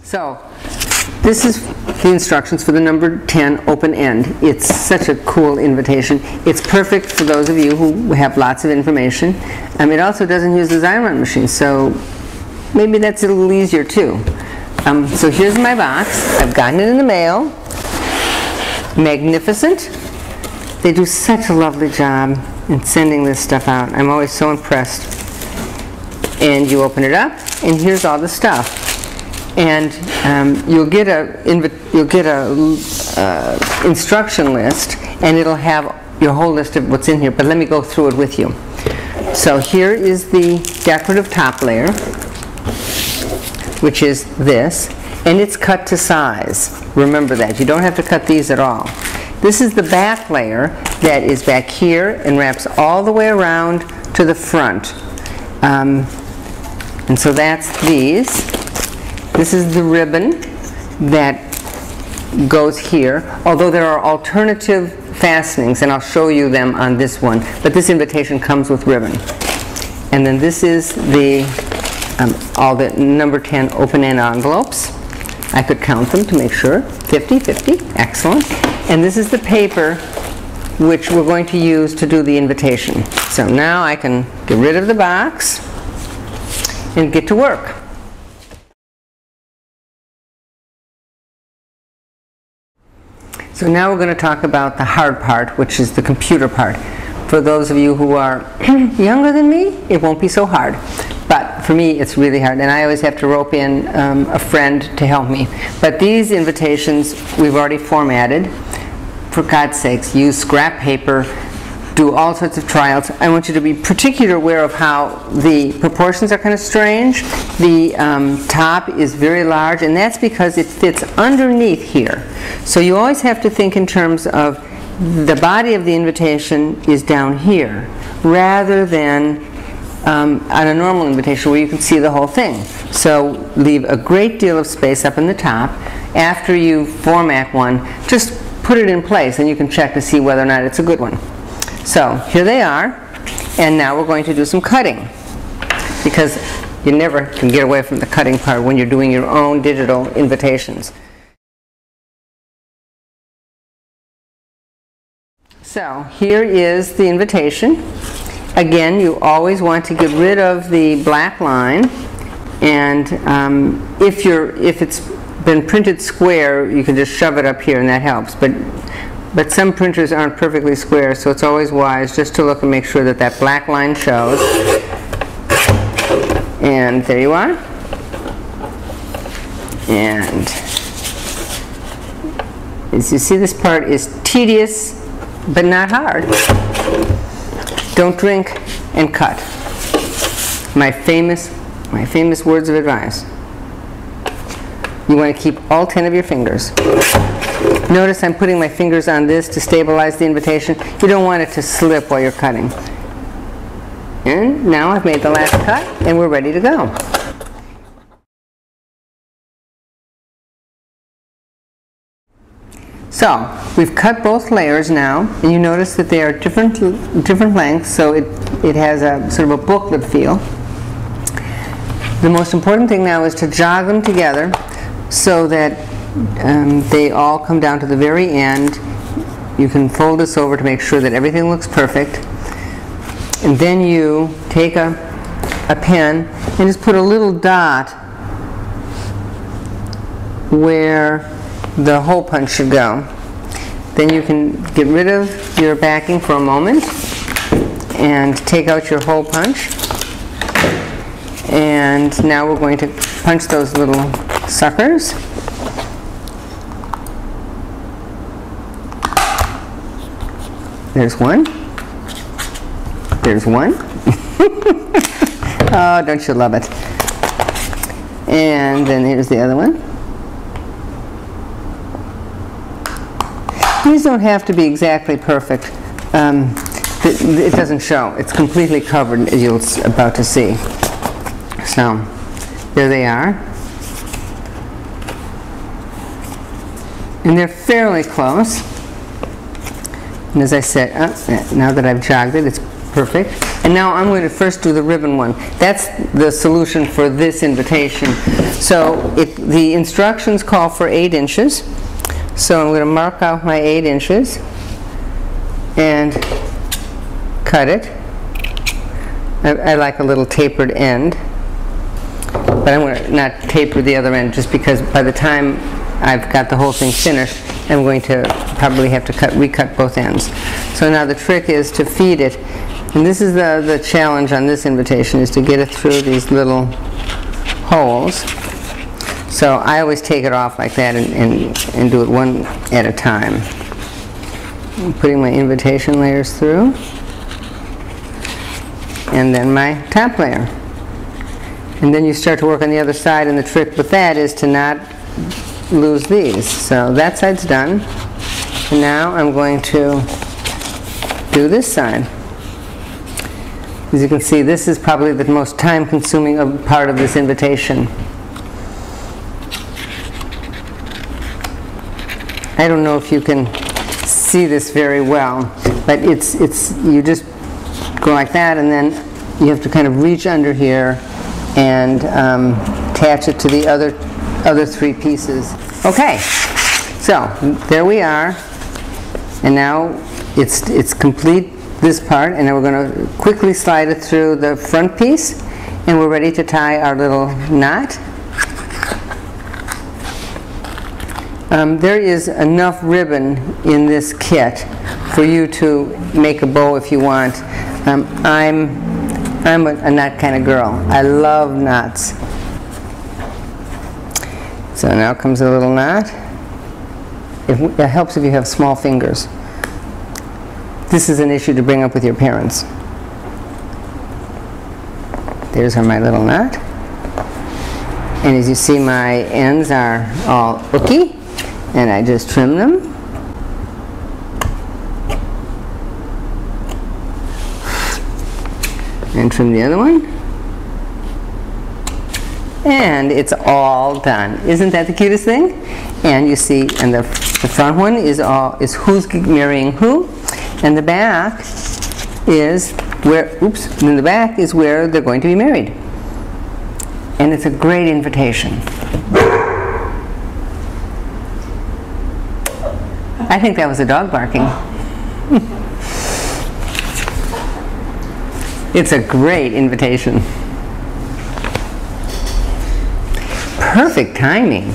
So this is the instructions for the number 10 open end. It's such a cool invitation. It's perfect for those of you who have lots of information. It also doesn't use the Xyron machine, so maybe that's a little easier too. So here's my box. I've gotten it in the mail. Magnificent. They do such a lovely job in sending this stuff out. I'm always so impressed. And you open it up, and here's all the stuff. And you'll get a instruction list, and it'll have your whole list of what's in here. But let me go through it with you. So here is the decorative top layer, which is this, and it's cut to size. Remember that. You don't have to cut these at all. This is the back layer that is back here and wraps all the way around to the front. And so that's these. This is the ribbon that goes here, although there are alternative fastenings, and I'll show you them on this one, but this invitation comes with ribbon. And then this is the all the number 10 open-end envelopes. I could count them to make sure. 50, 50, excellent. And this is the paper which we're going to use to do the invitation. So now I can get rid of the box and get to work. So now we're going to talk about the hard part, which is the computer part. For those of you who are younger than me, it won't be so hard. But for me, it's really hard, and I always have to rope in a friend to help me. But these invitations, we've already formatted. For God's sakes, use scrap paper, do all sorts of trials. I want you to be particularly aware of how the proportions are kind of strange. The top is very large, and that's because it fits underneath here. So you always have to think in terms of the body of the invitation is down here, rather than on a normal invitation where you can see the whole thing. So leave a great deal of space up in the top. After you format one, just put it in place, and you can check to see whether or not it's a good one. So here they are, and now we're going to do some cutting, because you never can get away from the cutting part when you're doing your own digital invitations. So here is the invitation. Again, you always want to get rid of the black line, and if it's been printed square, you can just shove it up here, and that helps. But some printers aren't perfectly square, so it's always wise just to look and make sure that that black line shows. And there you are. And as you see, this part is tedious, but not hard. Don't drink and cut. My famous words of advice. You want to keep all 10 of your fingers. Notice I'm putting my fingers on this to stabilize the invitation. You don't want it to slip while you're cutting. And now I've made the last cut, and we're ready to go. So we've cut both layers now, and you notice that they are different lengths, so it has a sort of a booklet feel. The most important thing now is to jog them together so that they all come down to the very end. You can fold this over to make sure that everything looks perfect. And then you take a pen and just put a little dot where the hole punch should go. Then you can get rid of your backing for a moment and take out your hole punch. And now we're going to punch those little suckers. There's one. There's one. Oh, don't you love it? And then here's the other one. These don't have to be exactly perfect. It doesn't show. It's completely covered, as you're about to see. So there they are. And they're fairly close. And as I said, now that I've jogged it, it's Perfect. And now I'm going to first do the ribbon one. That's the solution for this invitation. So the instructions call for 8 inches. So I'm going to mark out my 8 inches and cut it. I like a little tapered end, but I'm going to not taper the other end just because by the time I've got the whole thing finished, I'm going to probably have to recut both ends. So now the trick is to feed it. And this is the challenge on this invitation, is to get it through these little holes. So I always take it off like that and do it one at a time. I'm putting my invitation layers through. And then my top layer. And then you start to work on the other side, and the trick with that is to not lose these. So that side's done. And now I'm going to do this side. As you can see, this is probably the most time-consuming part of this invitation. I don't know if you can see this very well, but you just go like that, and then you have to kind of reach under here and attach it to the other 3 pieces. Okay, so there we are, and now it's complete, this part, and then we're going to quickly slide it through the front piece, and we're ready to tie our little knot. There is enough ribbon in this kit for you to make a bow if you want. I'm a knot kind of girl. I love knots. So now comes a little knot. It helps if you have small fingers. This is an issue to bring up with your parents. There's my little knot. And as you see, my ends are all hooky, and I just trim them. And trim the other one. And it's all done. Isn't that the cutest thing? And you see, and the front one is who's marrying who, and the back is where, and the back is where they're going to be married. And it's a great invitation. I think that was a dog barking. It's a great invitation. Perfect timing.